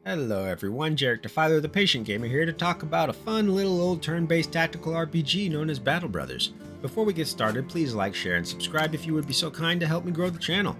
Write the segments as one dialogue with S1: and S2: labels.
S1: Hello everyone, Jarek Defiler the Patient Gamer here to talk about a fun little old turn-based tactical RPG known as Battle Brothers. Before we get started, please like, share, and subscribe if you would be so kind to help me grow the channel.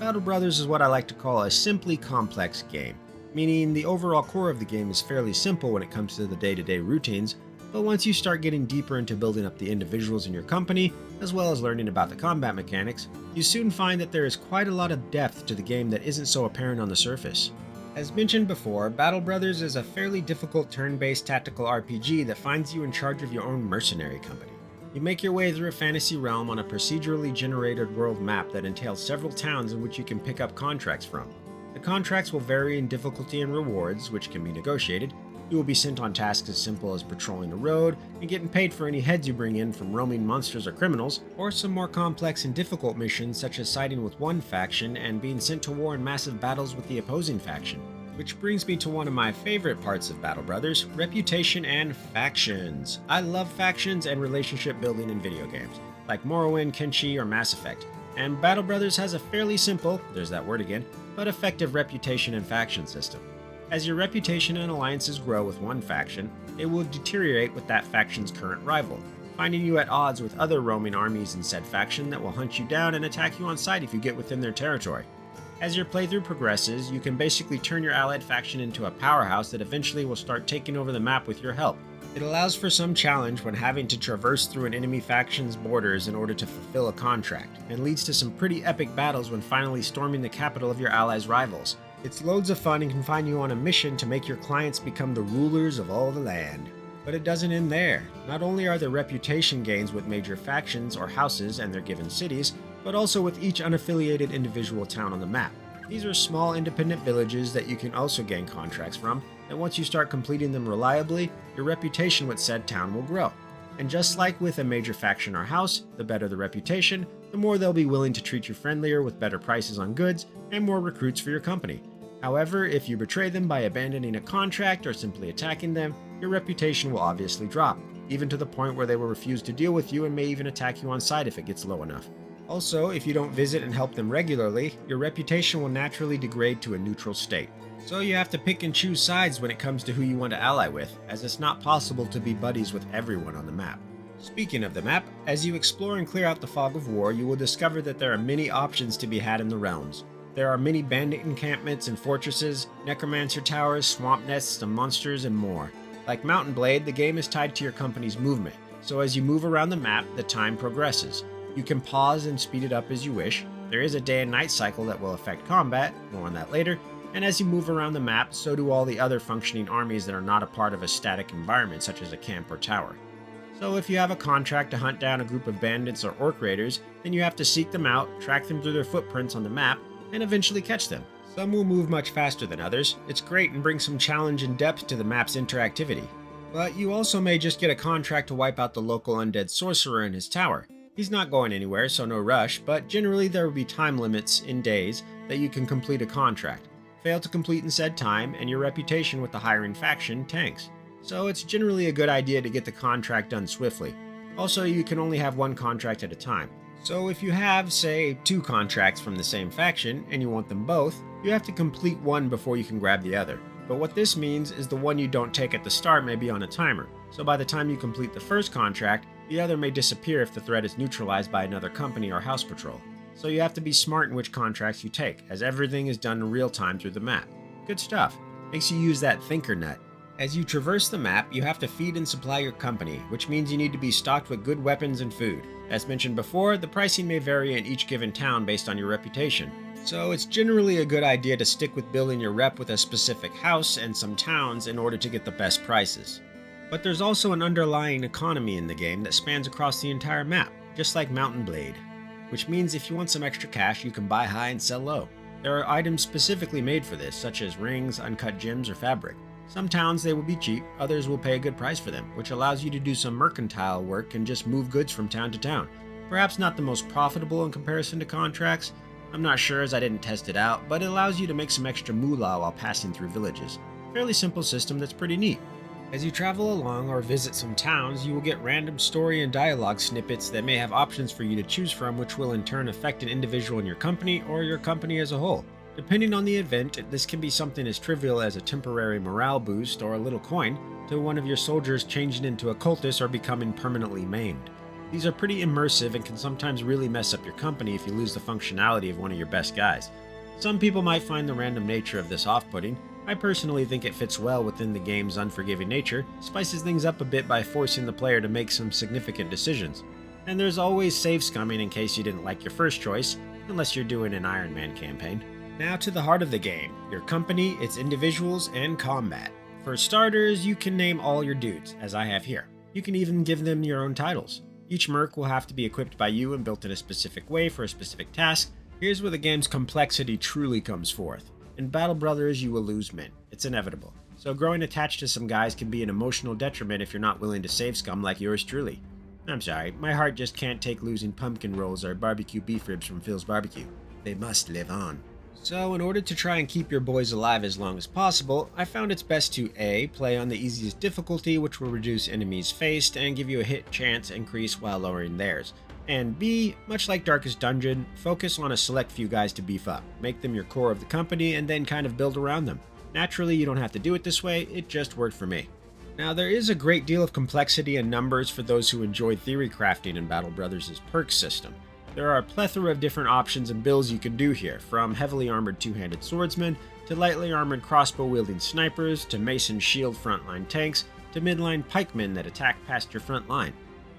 S1: Battle Brothers is what I like to call a simply complex game, meaning the overall core of the game is fairly simple when it comes to the day-to-day routines, but once you start getting deeper into building up the individuals in your company, as well as learning about the combat mechanics, you soon find that there is quite a lot of depth to the game that isn't so apparent on the surface. As mentioned before, Battle Brothers is a fairly difficult turn-based tactical RPG that finds you in charge of your own mercenary company. You make your way through a fantasy realm on a procedurally generated world map that entails several towns in which you can pick up contracts from. The contracts will vary in difficulty and rewards, which can be negotiated. You will be sent on tasks as simple as patrolling a road and getting paid for any heads you bring in from roaming monsters or criminals, or some more complex and difficult missions such as siding with one faction and being sent to war in massive battles with the opposing faction. Which brings me to one of my favorite parts of Battle Brothers, reputation and factions. I love factions and relationship building in video games, like Morrowind, Kenshi, or Mass Effect, and Battle Brothers has a fairly simple, there's that word again, but effective reputation and faction system. As your reputation and alliances grow with one faction, it will deteriorate with that faction's current rival, finding you at odds with other roaming armies in said faction that will hunt you down and attack you on sight if you get within their territory. As your playthrough progresses, you can basically turn your allied faction into a powerhouse that eventually will start taking over the map with your help. It allows for some challenge when having to traverse through an enemy faction's borders in order to fulfill a contract, and leads to some pretty epic battles when finally storming the capital of your allies' rivals. It's loads of fun and can find you on a mission to make your clients become the rulers of all the land. But it doesn't end there. Not only are there reputation gains with major factions or houses and their given cities, but also with each unaffiliated individual town on the map. These are small independent villages that you can also gain contracts from, and once you start completing them reliably, your reputation with said town will grow. And just like with a major faction or house, the better the reputation, the more they'll be willing to treat you friendlier with better prices on goods and more recruits for your company. However, if you betray them by abandoning a contract or simply attacking them, your reputation will obviously drop, even to the point where they will refuse to deal with you and may even attack you on sight if it gets low enough. Also, if you don't visit and help them regularly, your reputation will naturally degrade to a neutral state. So you have to pick and choose sides when it comes to who you want to ally with, as it's not possible to be buddies with everyone on the map. Speaking of the map, as you explore and clear out the fog of war, you will discover that there are many options to be had in the realms. There are many bandit encampments and fortresses, necromancer towers, swamp nests, some monsters, and more. Like Mountain Blade, the game is tied to your company's movement, so as you move around the map, the time progresses. You can pause and speed it up as you wish. There is a day and night cycle that will affect combat, more on that later, and as you move around the map, so do all the other functioning armies that are not a part of a static environment such as a camp or tower. So if you have a contract to hunt down a group of bandits or orc raiders, then you have to seek them out, track them through their footprints on the map, and eventually catch them. Some will move much faster than others. It's great and brings some challenge and depth to the map's interactivity. But you also may just get a contract to wipe out the local undead sorcerer in his tower. He's not going anywhere, so no rush, but generally there will be time limits in days that you can complete a contract. Fail to complete in said time, and your reputation with the hiring faction tanks. So it's generally a good idea to get the contract done swiftly. Also, you can only have one contract at a time. So if you have, say, 2 contracts from the same faction, and you want them both, you have to complete one before you can grab the other. But what this means is the one you don't take at the start may be on a timer, so by the time you complete the first contract, the other may disappear if the threat is neutralized by another company or house patrol. So you have to be smart in which contracts you take, as everything is done in real time through the map. Good stuff. Makes you use that thinker nut. As you traverse the map, you have to feed and supply your company, which means you need to be stocked with good weapons and food. As mentioned before, the pricing may vary in each given town based on your reputation. So it's generally a good idea to stick with building your rep with a specific house and some towns in order to get the best prices. But there's also an underlying economy in the game that spans across the entire map, just like Mountain Blade. Which means if you want some extra cash, you can buy high and sell low. There are items specifically made for this, such as rings, uncut gems, or fabric. Some towns they will be cheap, others will pay a good price for them, which allows you to do some mercantile work and just move goods from town to town. Perhaps not the most profitable in comparison to contracts. I'm not sure as I didn't test it out, but it allows you to make some extra moolah while passing through villages. Fairly simple system that's pretty neat. As you travel along or visit some towns, you will get random story and dialogue snippets that may have options for you to choose from, which will in turn affect an individual in your company or your company as a whole. Depending on the event, this can be something as trivial as a temporary morale boost or a little coin, to one of your soldiers changing into a cultist or becoming permanently maimed. These are pretty immersive and can sometimes really mess up your company if you lose the functionality of one of your best guys. Some people might find the random nature of this off-putting. I personally think it fits well within the game's unforgiving nature, spices things up a bit by forcing the player to make some significant decisions. And there's always save scumming in case you didn't like your first choice, unless you're doing an Iron Man campaign. Now to the heart of the game, your company, its individuals, and combat. For starters, you can name all your dudes, as I have here. You can even give them your own titles. Each merc will have to be equipped by you and built in a specific way for a specific task. Here's where the game's complexity truly comes forth. In Battle Brothers, you will lose men. It's inevitable. So growing attached to some guys can be an emotional detriment if you're not willing to save scum like yours truly. I'm sorry, my heart just can't take losing pumpkin rolls or barbecue beef ribs from Phil's Barbecue. They must live on. So in order to try and keep your boys alive as long as possible, I found it's best to A. Play on the easiest difficulty, which will reduce enemies faced and give you a hit chance increase while lowering theirs. And B. Much like Darkest Dungeon, focus on a select few guys to beef up, make them your core of the company, and then kind of build around them. Naturally, you don't have to do it this way, it just worked for me. Now, there is a great deal of complexity and numbers for those who enjoy theory crafting in Battle Brothers' perk system. There are a plethora of different options and builds you can do here, from heavily armored two-handed swordsmen, to lightly armored crossbow-wielding snipers, to mason shield frontline tanks, to midline pikemen that attack past your front line.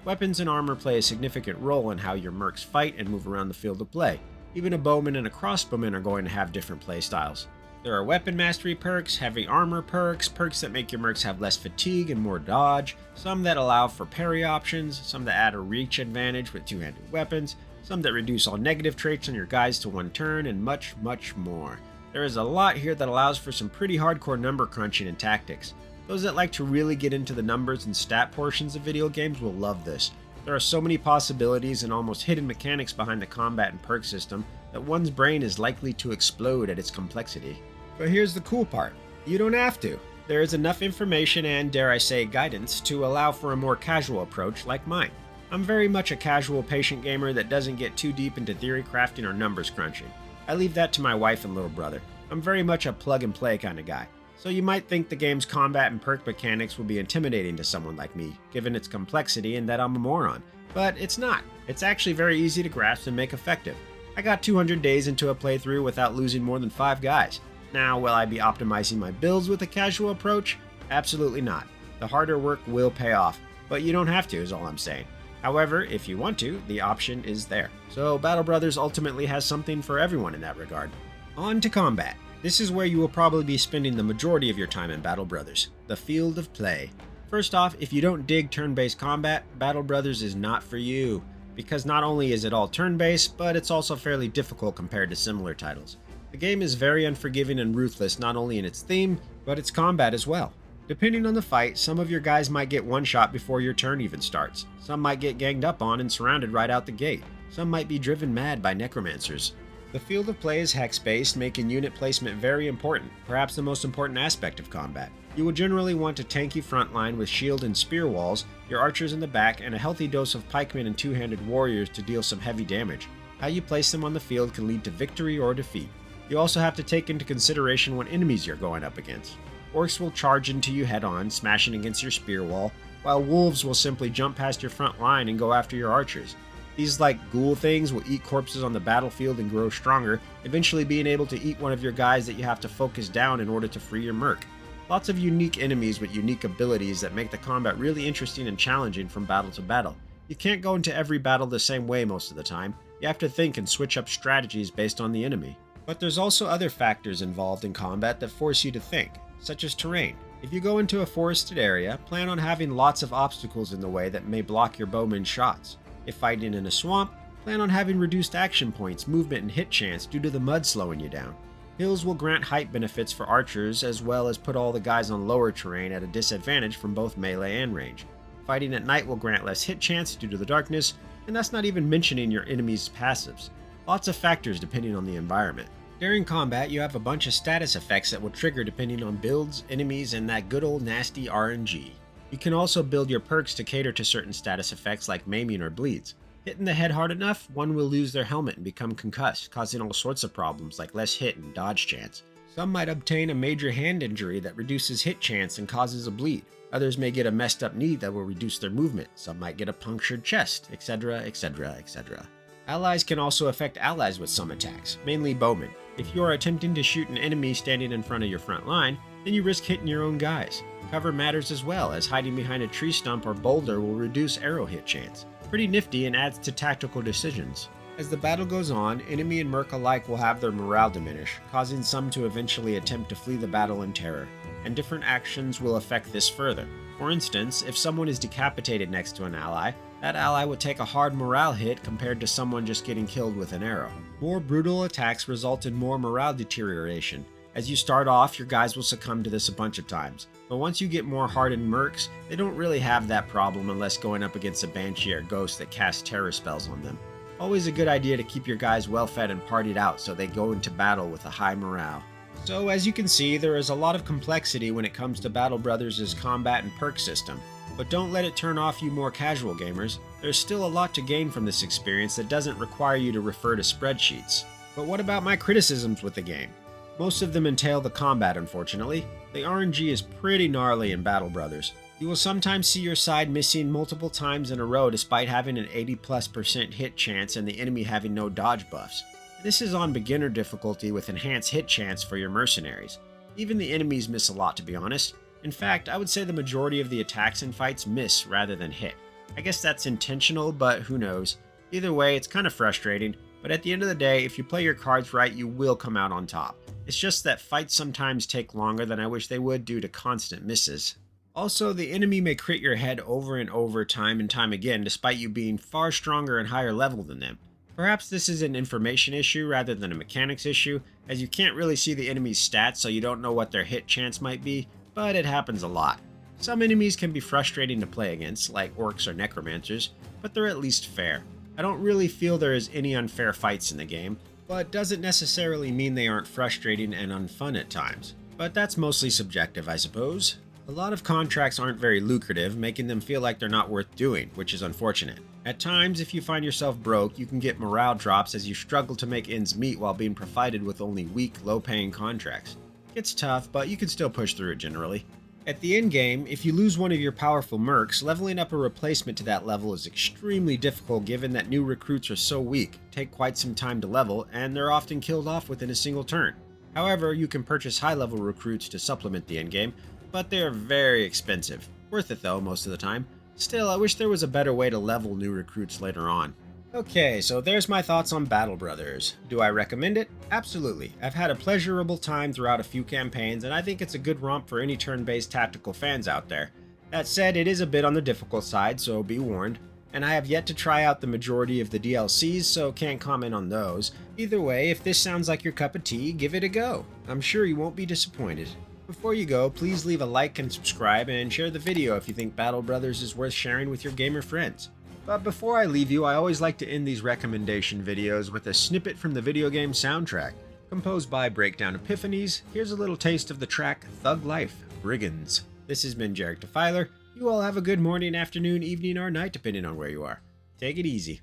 S1: Weapons and armor play a significant role in how your mercs fight and move around the field of play. Even a bowman and a crossbowman are going to have different play styles. There are weapon mastery perks, heavy armor perks, perks that make your mercs have less fatigue and more dodge, some that allow for parry options, some that add a reach advantage with two-handed weapons, some that reduce all negative traits on your guys to one turn, and much, much more. There is a lot here that allows for some pretty hardcore number crunching and tactics. Those that like to really get into the numbers and stat portions of video games will love this. There are so many possibilities and almost hidden mechanics behind the combat and perk system that one's brain is likely to explode at its complexity. But here's the cool part. You don't have to. There is enough information and, dare I say, guidance to allow for a more casual approach like mine. I'm very much a casual patient gamer that doesn't get too deep into theory crafting or numbers crunching. I leave that to my wife and little brother. I'm very much a plug and play kind of guy. So you might think the game's combat and perk mechanics will be intimidating to someone like me, given its complexity and that I'm a moron. But it's not. It's actually very easy to grasp and make effective. I got 200 days into a playthrough without losing more than 5 guys. Now, will I be optimizing my builds with a casual approach? Absolutely not. The harder work will pay off, but you don't have to is all I'm saying. However, if you want to, the option is there. So Battle Brothers ultimately has something for everyone in that regard. On to combat. This is where you will probably be spending the majority of your time in Battle Brothers, the field of play. First off, if you don't dig turn-based combat, Battle Brothers is not for you, because not only is it all turn-based, but it's also fairly difficult compared to similar titles. The game is very unforgiving and ruthless not only in its theme, but its combat as well. Depending on the fight, some of your guys might get one shot before your turn even starts. Some might get ganged up on and surrounded right out the gate. Some might be driven mad by necromancers. The field of play is hex-based, making unit placement very important, perhaps the most important aspect of combat. You will generally want a tanky front line with shield and spear walls, your archers in the back, and a healthy dose of pikemen and two-handed warriors to deal some heavy damage. How you place them on the field can lead to victory or defeat. You also have to take into consideration what enemies you're going up against. Orcs will charge into you head-on, smashing against your spear wall, while wolves will simply jump past your front line and go after your archers. These ghoul things will eat corpses on the battlefield and grow stronger, eventually being able to eat one of your guys that you have to focus down in order to free your merc. Lots of unique enemies with unique abilities that make the combat really interesting and challenging from battle to battle. You can't go into every battle the same way most of the time. You have to think and switch up strategies based on the enemy. But there's also other factors involved in combat that force you to think, such as terrain. If you go into a forested area, plan on having lots of obstacles in the way that may block your bowman's shots. If fighting in a swamp, plan on having reduced action points, movement, and hit chance due to the mud slowing you down. Hills will grant height benefits for archers, as well as put all the guys on lower terrain at a disadvantage from both melee and range. Fighting at night will grant less hit chance due to the darkness, and that's not even mentioning your enemy's passives. Lots of factors depending on the environment. During combat, you have a bunch of status effects that will trigger depending on builds, enemies, and that good old nasty RNG. You can also build your perks to cater to certain status effects like maiming or bleeds. Hitting the head hard enough, one will lose their helmet and become concussed, causing all sorts of problems like less hit and dodge chance. Some might obtain a major hand injury that reduces hit chance and causes a bleed. Others may get a messed up knee that will reduce their movement. Some might get a punctured chest, etc, etc, etc. Allies can also affect allies with some attacks, mainly bowmen. If you are attempting to shoot an enemy standing in front of your front line, then you risk hitting your own guys. Cover matters as well, as hiding behind a tree stump or boulder will reduce arrow hit chance. Pretty nifty and adds to tactical decisions. As the battle goes on, enemy and merc alike will have their morale diminish, causing some to eventually attempt to flee the battle in terror, and different actions will affect this further. For instance, if someone is decapitated next to an ally, that ally would take a hard morale hit compared to someone just getting killed with an arrow. More brutal attacks result in more morale deterioration. As you start off, your guys will succumb to this a bunch of times, but once you get more hardened mercs, they don't really have that problem unless going up against a banshee or ghost that casts terror spells on them. Always a good idea to keep your guys well fed and partied out so they go into battle with a high morale. So as you can see, there is a lot of complexity when it comes to Battle Brothers' combat and perk system, but don't let it turn off you more casual gamers. There's still a lot to gain from this experience that doesn't require you to refer to spreadsheets. But what about my criticisms with the game? Most of them entail the combat, unfortunately. The RNG is pretty gnarly in Battle Brothers. You will sometimes see your side missing multiple times in a row despite having an 80+% hit chance and the enemy having no dodge buffs. This is on beginner difficulty with enhanced hit chance for your mercenaries. Even the enemies miss a lot, to be honest. In fact, I would say the majority of the attacks and fights miss rather than hit. I guess that's intentional, but who knows. Either way, it's kind of frustrating, but at the end of the day, if you play your cards right, you will come out on top. It's just that fights sometimes take longer than I wish they would due to constant misses. Also, the enemy may crit your head over and over time and time again despite you being far stronger and higher level than them. Perhaps this is an information issue rather than a mechanics issue, as you can't really see the enemy's stats so you don't know what their hit chance might be, but it happens a lot. Some enemies can be frustrating to play against, like orcs or necromancers, but they're at least fair. I don't really feel there is any unfair fights in the game, but doesn't necessarily mean they aren't frustrating and unfun at times. But that's mostly subjective, I suppose. A lot of contracts aren't very lucrative, making them feel like they're not worth doing, which is unfortunate. At times, if you find yourself broke, you can get morale drops as you struggle to make ends meet while being provided with only weak, low-paying contracts. It's tough, but you can still push through it generally. At the end game, if you lose one of your powerful mercs, leveling up a replacement to that level is extremely difficult given that new recruits are so weak, take quite some time to level, and they're often killed off within a single turn. However, you can purchase high-level recruits to supplement the endgame, but they are very expensive. Worth it though, most of the time. Still, I wish there was a better way to level new recruits later on. Okay, so there's my thoughts on Battle Brothers. Do I recommend it? Absolutely. I've had a pleasurable time throughout a few campaigns, and I think it's a good romp for any turn-based tactical fans out there. That said, it is a bit on the difficult side, so be warned. And I have yet to try out the majority of the DLCs, so can't comment on those. Either way, if this sounds like your cup of tea, give it a go. I'm sure you won't be disappointed. Before you go, please leave a like and subscribe, and share the video if you think Battle Brothers is worth sharing with your gamer friends. But before I leave you, I always like to end these recommendation videos with a snippet from the video game soundtrack. Composed by Breakdown Epiphanies, here's a little taste of the track Thug Life, Brigands. This has been Jarek Defiler. You all have a good morning, afternoon, evening, or night, depending on where you are. Take it easy.